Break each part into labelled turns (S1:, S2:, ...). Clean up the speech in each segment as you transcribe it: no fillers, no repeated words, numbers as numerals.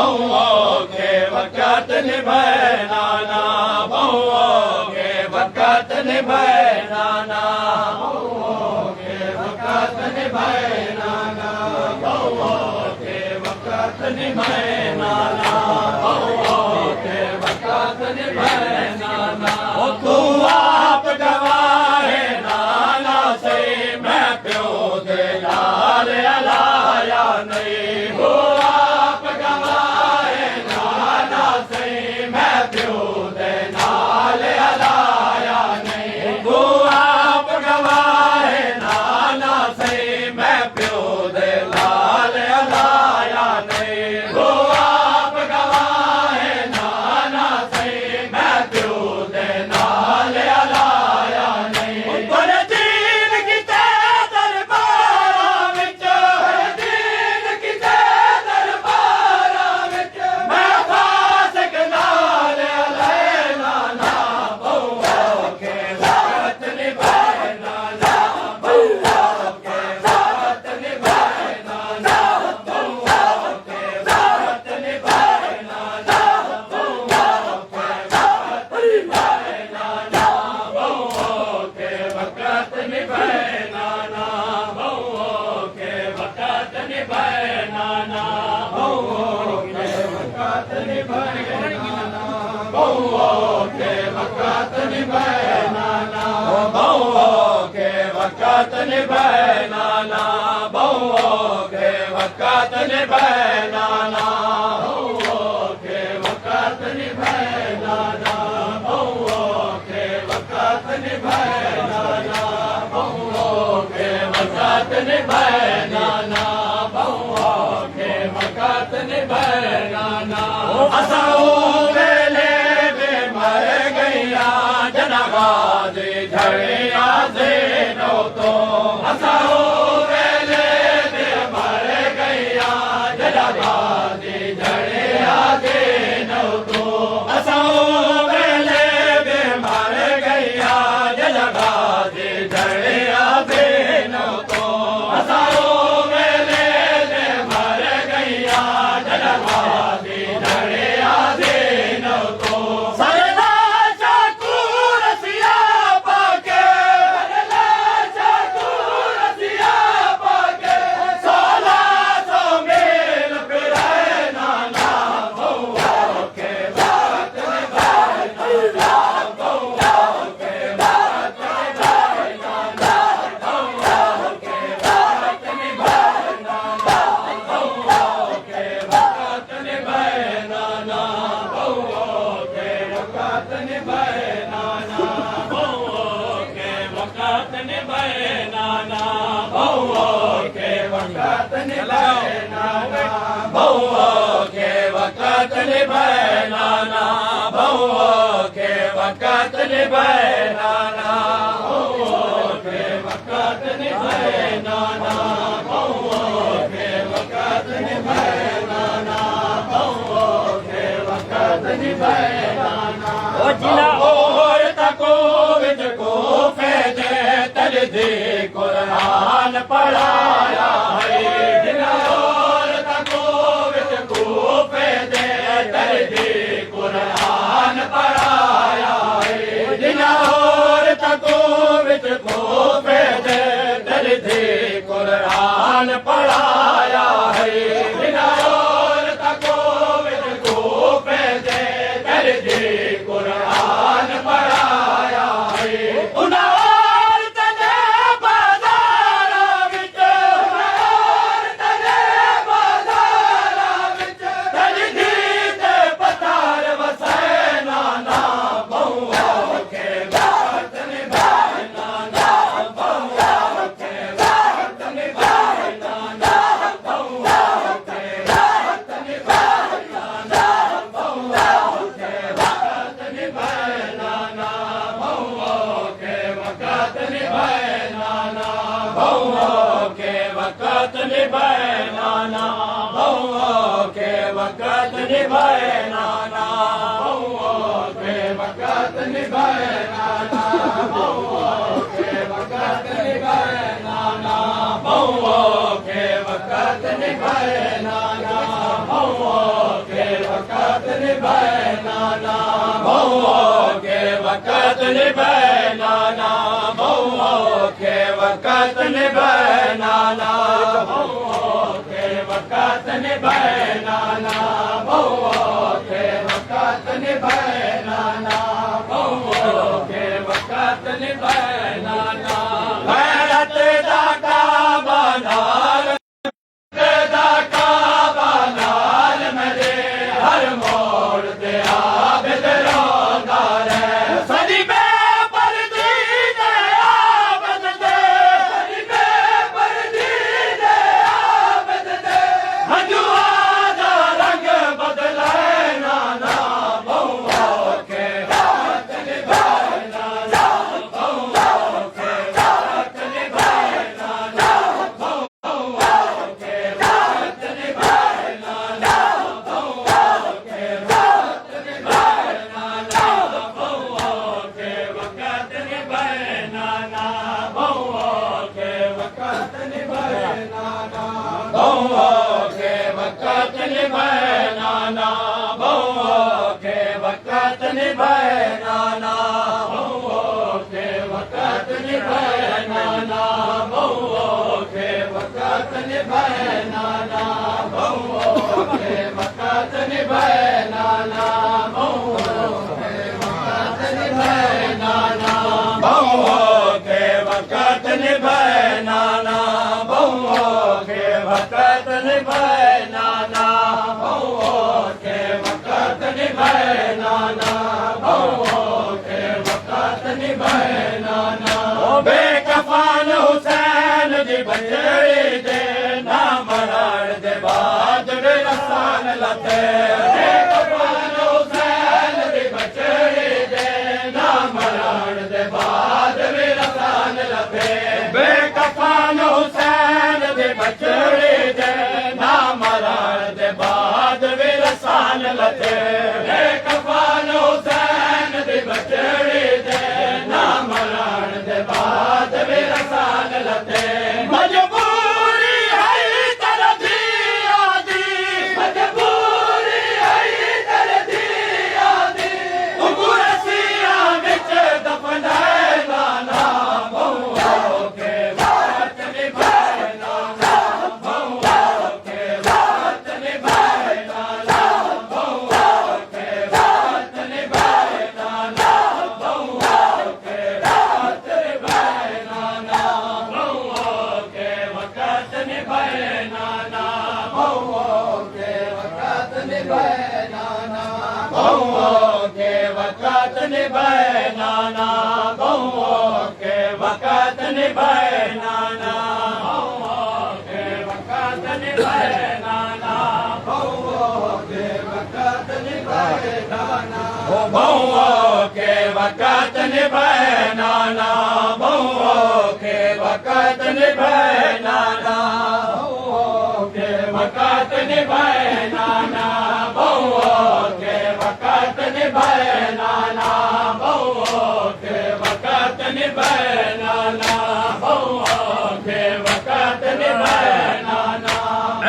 S1: बहुओं के वक़्त निभाए नाना बहुओं के वक़्त निभाए नाना बहुओं के वक़्त निभाए नाना बहुओं के वक़्त निभाए नाना बहुओं के वक़्त निभाए नाना तू आप गवाहे नाना सही मैं प्यो दे लाल अलाया नहीं हो आप गवाहे नाना सही मैं प्यो दे लाल अलाया नहीं तू आप गवाहे नाना सही मैं प्यो दे लाल अलाया नहीं तू आप गवाहे नाना सही मैं प्यो दे लाल अलाया नहीं पर दीन किते दरबार विच दीन किते दरबार विच मैं फासिक लाल अलाए नाना बहुओं के वक़्त निभाए नाना बहुओं के वक़्त निभाए नाना बहुओं के वक़्त निभाए नाना बहुओं के वक़्त निभाए नाना बहुओं के वक़्त निभाए नाना बहुओं के वक़्त निभाए नाना बहुओं के वक़्त निभाए नाना बहुओं के वक़्त निभाए नाना बहुओं के वक़्त निभाए नाना बहुओं के वक़्त निभाए नाना बहुओं के वक़्त निभाए नाना बहुओं के वक़्त निभाए नाना बहुओं के वक़्त निभाए नाना बहुओं के वक़्त निभाए नाना असां वेले बे मर गया जनगाज़ी झड़िया से नो तो असां वेले बे मर गया जनगाज़ी झड़िया से नो तो असां वेले बे मर गया जनगाज़ी झड़िया से नो तो असां वेले बे मर गया जनगाज़ी झड़िया से नो तो सरला चाकूर सिया पाके सरला चाकूर सिया पाके सोला सो मेल फिराए नाना बहुओं के वक़्त निभाए नाना बहुओं के वक़्त निभाए नाना बहुओं के वक़्त निभाए नाना बहुओं के वक़्त निभाए नाना बहुओं के वक़्त निभाए नाना बहुओं के वक़्त निभाए नाना बहुओं के वक़्त निभाए नाना बहुओं के वक़्त निभाए नाना बहुओं के वक़्त निभाए नाना बहुओं के वक़्त निभाए नाना बहुओं के वक़्त निभाए नाना बहुओं के वक़्त निभाए नाना ओ जिला और तको विच को फैदे तल दे कुरान पढ़ाया है जिला और तको विच को फैदे तल दे कुरान पढ़ाया है जिला और तको विच को फैदे तल दे कुरान पढ़ाया है जिला और तको विच को फैदे तल दे कुरान पढ़ाया है उनार तने बाज़ार विच उनार तने बाज़ार विच तल दी ते पतार वसाए नाना बहुओं के वक़्त निभाए नाना बहुओं के वक़्त निभाए नाना बहुओं के वक़्त निभाए नाना बहुओं के वक़्त निभाए नाना बहुओं के वक़्त निभाए नाना बहुओं के वक़्त निभाए नाना बहुओं के वक़्त निभाए नाना बहुओं के वक़्त निभाए नाना बहुओं के वक़्त निभाए नाना बहुओं के वक़्त निभाए नाना बहुओं के नाना बहुओं के वक़्त निभाए नाना बहुओं के वक़्त निभाए नाना बहुओं के वक़्त निभाए नाना बहुओं के वक़्त निभाए नाना बहुओं के वक़्त निभाए नाना गैरत दा काबा नाल बेकफान हुसैन जी बचड़ी दे ना मरण दे बाद रसान लते बेकफान हुसैन जी बचड़ी दे ना मरण दे बाद रसान लते बेकफान हुसैन जी बचड़ी दे ना मरण दे बाद रसान लते बेकफान हुसैन जी बचड़ी दे ना मरण दे बाद रसान लते मजबूरी है तर दिया दी मजबूरी है तर दिया दी उगुरसिया विच दफनाए नाना बहुओं के वक़्त निभाए नाना बहुओं के वक़्त निभाए नाना बहुओं के वक़्त निभाए नाना बहुओं के वक़्त निभाए नाना बहुओं के वक़्त निभाए नाना बहुओं के वक़्त निभाए नाना बहुओं के वक़्त निभाए नाना बहुओं के वक़्त निभाए नाना बहुओं के वक़्त निभाए नाना बहुओं के वक़्त निभाए नाना बहुओं के वक़्त निभाए नाना बहुओं के वक़्त निभाए नाना बहुओं के वक़्त निभाए नाना बहुओं के वक़्त निभाए नाना बहुओं के वक़्त निभाए नाना बहुओं के वक़्त निभाए नाना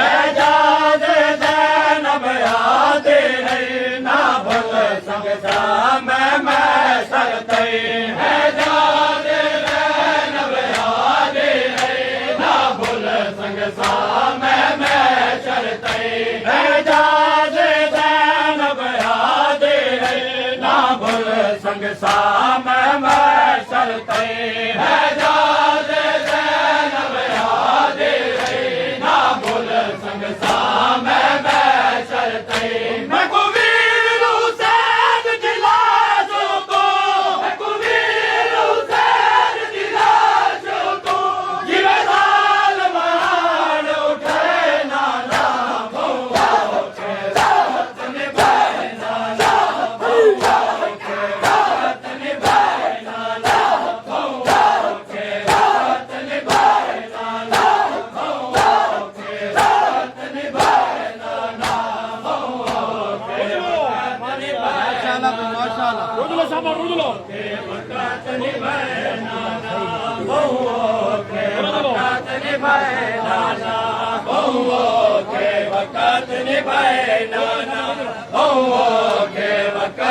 S1: एजाज़ ज़ैनब याद रही ना भूल संगसा मैं सरते एजाज़ ज़ैनब याद रही ना भूल संगसा मैं सरते एजाज़ ज़ैनब याद रही ना भूल संगसा मैं सरते एजाज़ ज़ैनब याद रही ना भूल संगसा मैं सरते मैं कुबीर हुसैन दिलासों को मैं कुबीर हुसैन दिलासों को जिवेदार मान उठे नाना बहुओं के वक़्त निभाए नाना बहुओं के वक़्त निभाए नाना बहुओं के वक़्त निभाए नाना बहुओं के वक़्त निभाए नाना बहुओं के वक़्त निभाए
S2: माशाअल्लाह रुदलो साहब रुदलो
S1: के वक़्त निभाए नाना बहुओं के वक़्त निभाए नाना बहुओं के वक़्त निभाए नाना बहुओं के वक़्त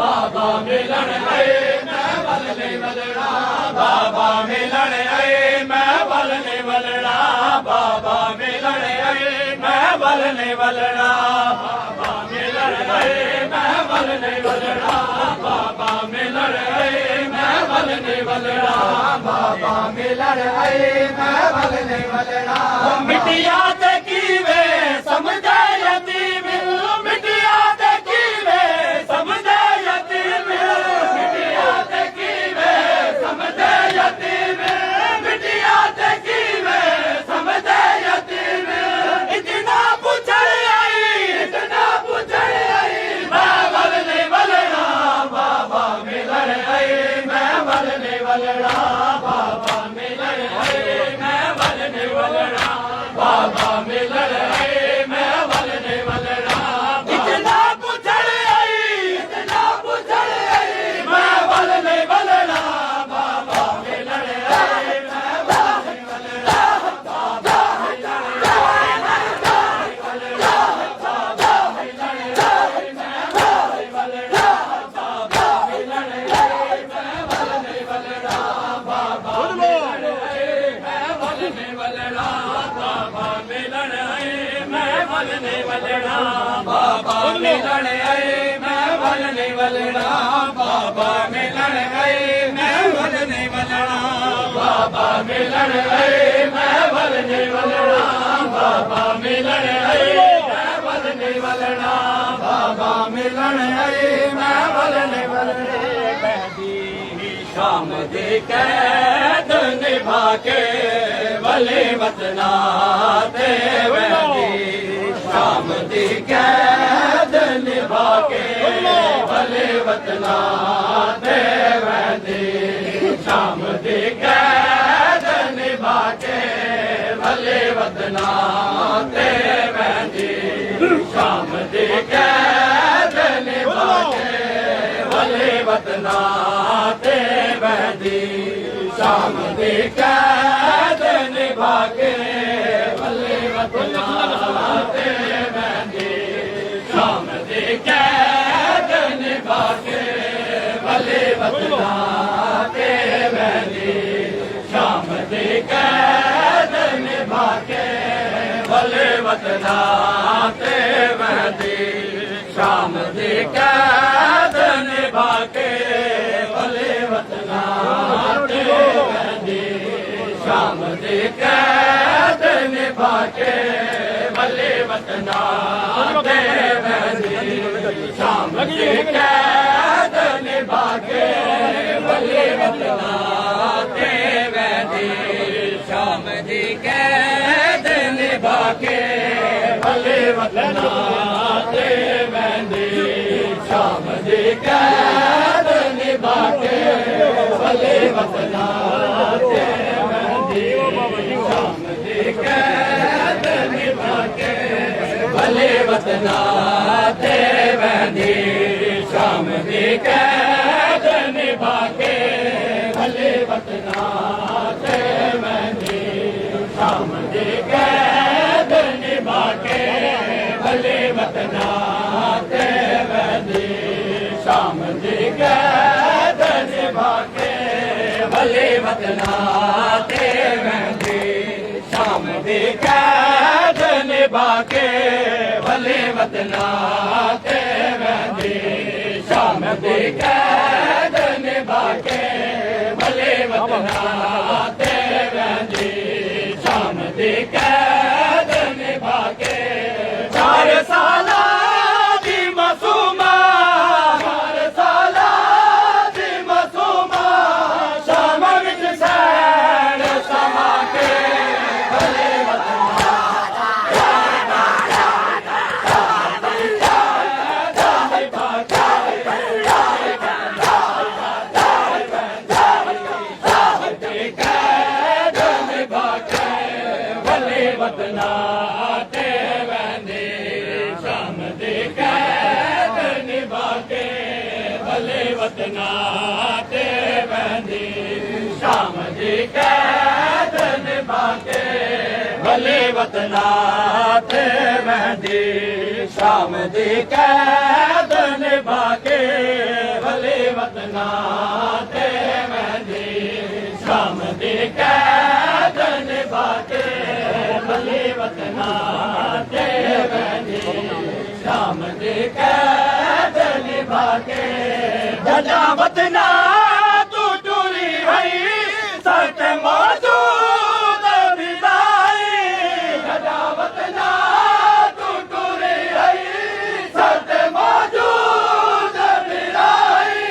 S1: बाबा मिलन आए मैं वल नहीं वलना बाबा मिलन आए मैं वल नहीं वलना बाबा मिलन आए मैं वल नहीं वलना बाबा मिलन आए मैं वल नहीं वलना बाबा मिलन आए मैं वल नहीं वलना बाबा मिलन आए मैं वल नहीं वलना मिटिया ते कीवे समझे यतीम मिटिया ते कीवे समझे यतीम मिटिया ते कीवे समझे यतीम मिटिया ते कीवे समझे यतीम इतना पुछड़ आई मैं वल नहीं वलना बाबा मिलन आए मैं वल नहीं वलना बाबा मिलन आए मैं वल नहीं वलना बाबा मिलन आए मैं वल नहीं वलना इतना पुछड़ आई मैं वल नहीं वलना बाबा मिलन आए मैं वल नहीं वलना बाबा मिलन आए मैं वल नहीं वलना बाबा मिलन आए मैं वल नहीं वलना बाबा मिलन आए मैं वल नहीं वलना बाबा मिलन आए मैं वल नहीं वलना बाबा मिलन आए मैं वल नहीं वलना बाबा मिलन आए मैं वल नहीं वलना बाबा मिलन आए मैं वल नहीं वलना बाबा मिलन आए मैं वल नहीं वलना बाबा मिलन आए मैं वल नहीं वलना बाबा मिलन आए मैं वल नहीं वलना बहदी शाम दी कैद निभा के वले वतना ते बहदी शाम दी कैद निभा के वले वतना ते बहदी शाम दी कैद निभा के वले वतना ते बहदी शाम दी कैद निभा के वले वतना ते बहदी शाम दी कैद निभा के वले वतना ते बहदी शाम दी कैद निभा के वले वतना ते बहदी शाम दी कैद निभा के वले वतना ते बहदी शाम दी कैद निभा के वले वतना ते बहदी शाम दी कैद निभा के वले वतना ते बहदी शाम दी कैद निभा के वले वतना ते बहदी शाम दी कैद निभा के वले वतना ते बहदी शाम दी कैद निभा के वले वतना ते बहदी शाम दी कैद निभा के वले वतना ते बहदी शाम दी कैद निभा के वले वतना ते बहदी शाम दी कैद निभा के वले वतना ते बहदी शाम दी कैद निभा के वले वतना ते बहदी शाम दी कैद निभा के वले वतना ते बहदी शाम दी कैद निभा के वले वतना ते बहदी शाम दी कैद निभा के 4 साला दी मासूमा 4 साला दी मासूमा शाम विच सैर समा के वले वतना वतना ते बहदी शाम दी कैद निभा के भले वतना ते बहदी शाम दी कैद निभा के भले वतना ते मेहंदी शाम दी कैद निभा के भले वतना ते मेहंदी शाम दी कैद निभा के भले वतना ते मेहंदी शाम दी कैद निभा के जजा वतना तू टूरी हई सत मौजूद विदाई जजा वतना तू टूरी हई सत मौजूद विदाई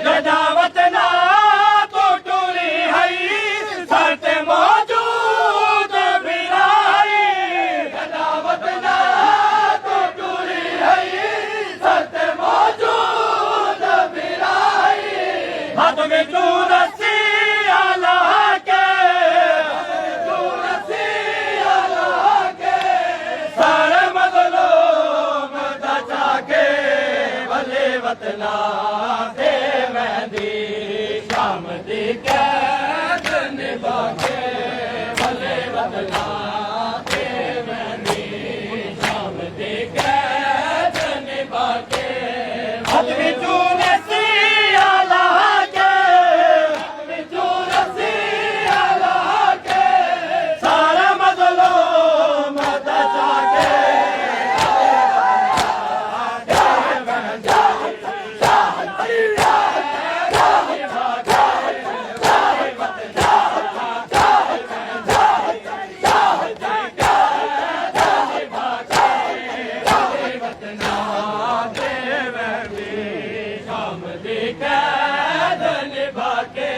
S1: जजा वतना तू टूरी हई सत मौजूद विदाई जजा वतना तू टूरी हई सत मौजूद विदाई हाथ में तू रस्सी आला के तू रस्सी आला के सारे मजलूम बचा के भले वतना दे मेहंदी शाम दी कैद निभा के भले वतना दे मेहंदी शाम दी कैद निभा के हाथ में तू रस्सी आला के हाथ में तू रस्सी आला के सारा मजलूम बचा के शाम दी कैद निभा के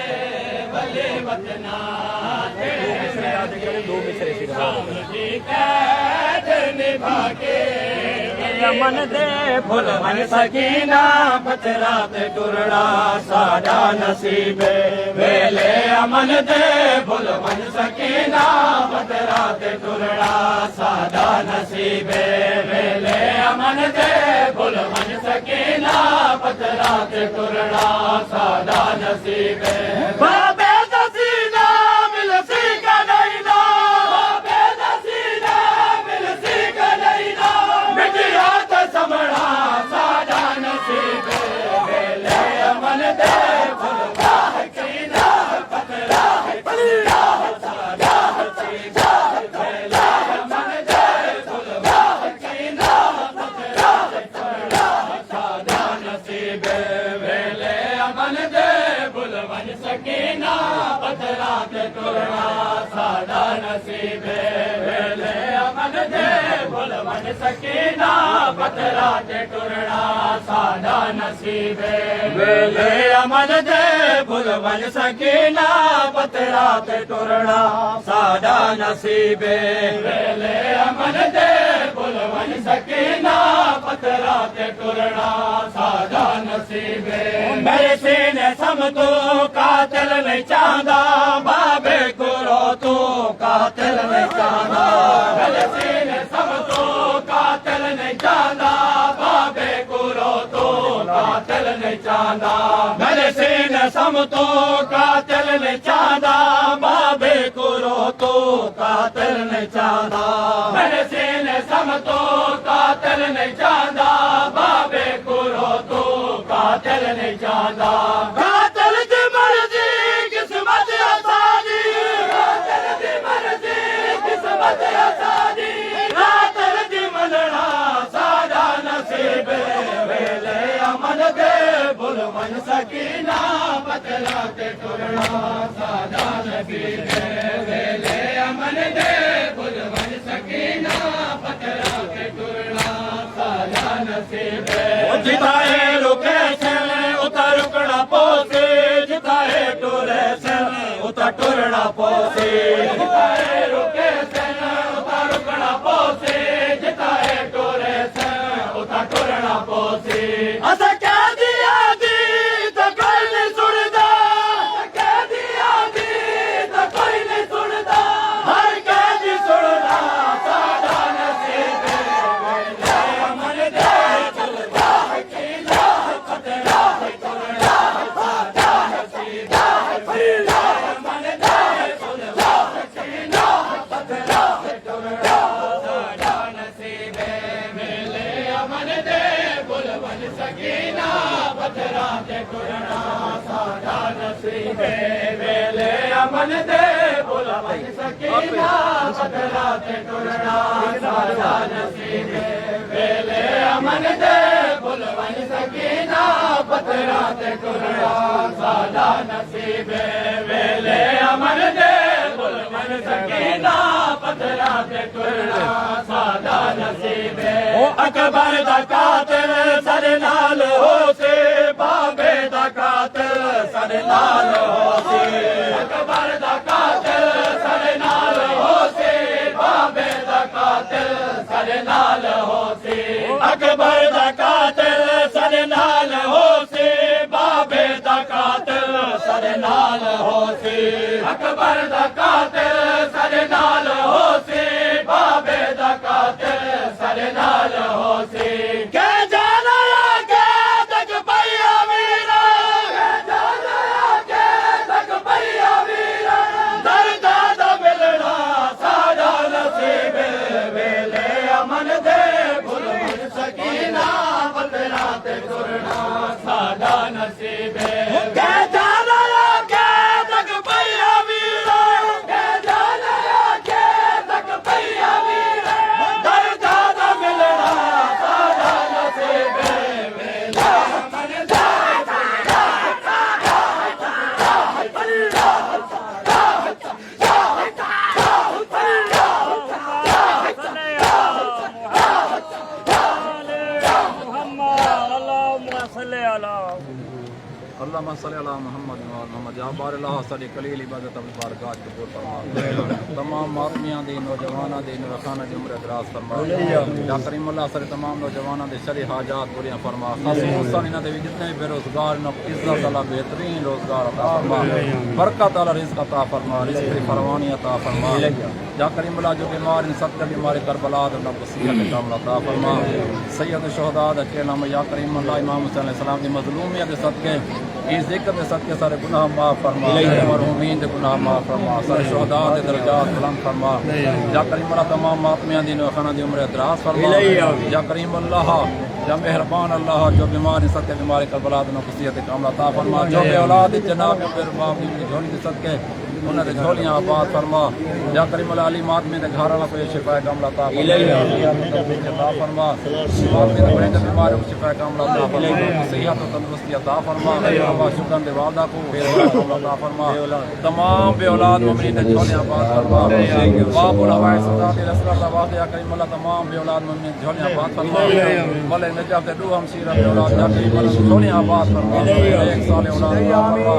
S1: भले वतना शाम दी कैद निभा के मन दे भुल मन सकीना पथरा ते टुरना साडा नसीब वेले अमन दे भुल मन सकीना पथरा ते टुरना साडा नसीब वेले अमन दे भुल मन सकीना पथरा ते टुरना साडा नसीब बाबे दसीना मिल सी कदैना बाबे दसीना मिल सी कदैना मिटिया ते समड़ा साडा नसीब वेले अमन दे भुल सकीना पथरा पलिया साडा नसीब वेले अमन दे भुल सकीना पथरा टुरना साडा नसीब वेले अमन दे भुल मन सकीना पथरा ते टुरना साडा नसीब वेले अमन दे भुल मन सकीना पथरा ते टुरना साडा नसीब वेले अमन दे भुल मन सकीना पथरा ते टुरना साडा नसीब वेले अमन दे भुल मन सकीना पथरा ते टुरना साडा नसीब मेरे सीने सम तू कातिल नहीं चाहता बाबे को रो तू कातिल नहीं चाहता मेरे सीने सम तू कातिल नहीं चाहता बाबे को रो तू कातिल नहीं चाहता मेरे सीने सम तू कातिल नहीं चाहता बाबे को रो तू कातिल नहीं चाहता मेरे सीने सम तू कातिल नहीं चाहता बाबे को रो तू कातिल नहीं चाहता कातिल की मर्जी किस्मत आसानी कातिल की मर्जी किस्मत आसानी कातिल की मनना साडा नसीब वेले अमन दे भुल मन सकीना पथरा ते टुरना साडा नसीब वेले अमन दे भुल मन सकीना पथरा ते टुरना साडा नसीब जिताए रुके सन उता रुकना पोसे जिताए टुरे सन उता टुरना पोसे जिताए रुके सन उता रुकना पोसे जिताए टुरे सन उता टुरना पोसे असा क्या दिया दी तो कोई नहीं सुनता क्या दिया दी तो कोई नहीं सुनता हर कैदी सुनना साडा नसीब वेले अमन दे भुल सकीना पथरा ते टुरना साडा नसीब वेले अमन दे भुल सकीना ते तुरना सादा नसीबे वेले अमन दे बुलवन सकीना बदला ते तुरना सादा नसीबे वेले अमन दे बुलवन सकीना बदला ते तुरना सादा नसीबे वेले अमन दे बुलवन सकीना बदला ते तुरना सादा नसीबे ओ अकबर दा कातिल सर नाल होसे बाबे दा कातिल सर नाल होसे अकबर दा कातिल सर नाल होसे बाबे दा कातिल सर नाल होसे अकबर दा कातिल सर नाल होसे बाबे दा कातिल सर नाल होसे अकबर दा कातिल सर नाल होसे बाबे दा कातिल सर नाल होसे के जाना के तक भैया वीरा के जाना के तक भैया वीरा दर्दा दा मिलना सादा नसीब वेले अमन दे बुलवन सकीना बदला ते तुरना सादा नसीब के जाना के तक भैया वीरा के जाना के तक भैया वीरा दर्दा दा मिलना सादा नसीब वेले अमन दे
S3: अल्लाहुम्मा सल्ली अला मुहम्मद व मोहम्मद या बारल्लाह सल्ली कलील इबादत अल बारकात कबूल फरमा तमाम मातमियां दी नौजवानां दी नौखाना दी उम्र दराज फरमा या करीम अल्लाह सल्ली तमाम नौजवानां दे शरी हाजात पूरियां फरमा खासूसन इन्हां दे जितने भी बेरोजगार न इज्जत अला बेहतरीन रोजगार अता फरमा बरकत अला रिज़्क अता फरमा रिज़्क की फरमानी अता फरमा या करीम अल्लाह जो बीमार इन सबके बीमारी करबला द नब वसीयत कामल अता फरमा सैयद शुहदा द के नाम या करीम अल्लाह इमाम हुसैन अलैहि सलाम दी मज़लूमियत दे सदके इस जिक्र दे सदके सारे गुनाह माफ फरमा मरहूमीन दे गुनाह माफ फरमा सारे शुहदा दे दर्जात बुलंद फरमा या करीम अल्लाह तमाम मातमियां दी नौखाना दी उम्र दराज फरमा या करीम अल्लाह या मेहरबान अल्लाह जो बीमार इन सबके बीमारी करबला द नब वसीयत कामल अता फरमा जो बे औलाद जनाब बेरबाब दी झोली दे सदके उन्हें दे झोलियां आबाद फरमा या करीम अल्लाह अली मातमी दे घर वाला कोई शिफा कामल अता फरमा मातमी दे बड़े बीमार को शिफा कामल अता फरमा सेहत और तंदुरुस्ती अता फरमा अल्लाह शुक्र दे वादा को कामल अता फरमा तमाम बे औलाद मोमिन दे झोलियां आबाद फरमा बाबुल हवाए सदा दे रसूल अल्लाह या करीम अल्लाह तमाम बे औलाद मोमिन झोलियां आबाद फरमा भले नजात दे रूह हम सीरा बे औलाद या करीम अल्लाह झोलियां आबाद फरमा एक साल औलाद फरमा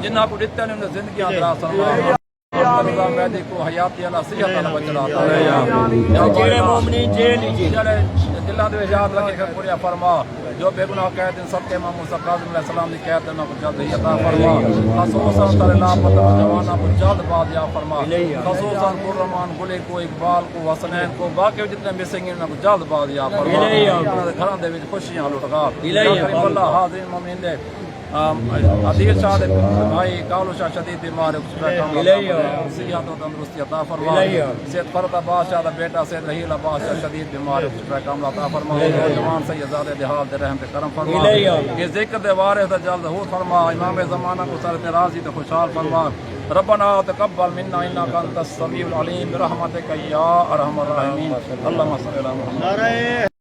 S3: जिन्ना को दित्ते ने जिंदगी दराज मैदी को हयाती अला सेहत अला बचला जेड़े मोमिन जेल जेड़े दिला दे याद रखे पूरा फरमा जो बेगुनाह कैद इन सबके इमाम मूसा काज़िम अलैहि सलाम दी कैद ना जल्द अता फरमा खासूसन तेरे लापता जवाना को जल्द बाज या फरमा खासूसन कुर्रमान गुले को इकबाल को हसनैन को बाकी जितने मिसिंग इन को जल्द बाज या फरमा घरां दे विच खुशियां लुटगा अल्लाह हाज़िर मोमिन दे अदील शाह दे भाई कालू शाह शदीद बीमार सेहत और तंदुरुस्ती अता फरमा सैयद फरद अब्बास शाह दा बेटा सैयद रहील अब्बास शाह शदीद बीमार कामल अता फरमा जवान सैयदादे दे हाल दे रहम ते करम फरमा ये जिक्र दे वारिस दा जल्द हूर फरमा इमाम ज़माना को सर ते राज़ी ते खुशहाल फरमा रब्बना तक़ब्बल मिन्ना इन्नका अंतस समीउल अलीम बिरहमतिका या अरहमर राहिमीन अल्लाहुम्मा सल्ली अला मुहम्मद।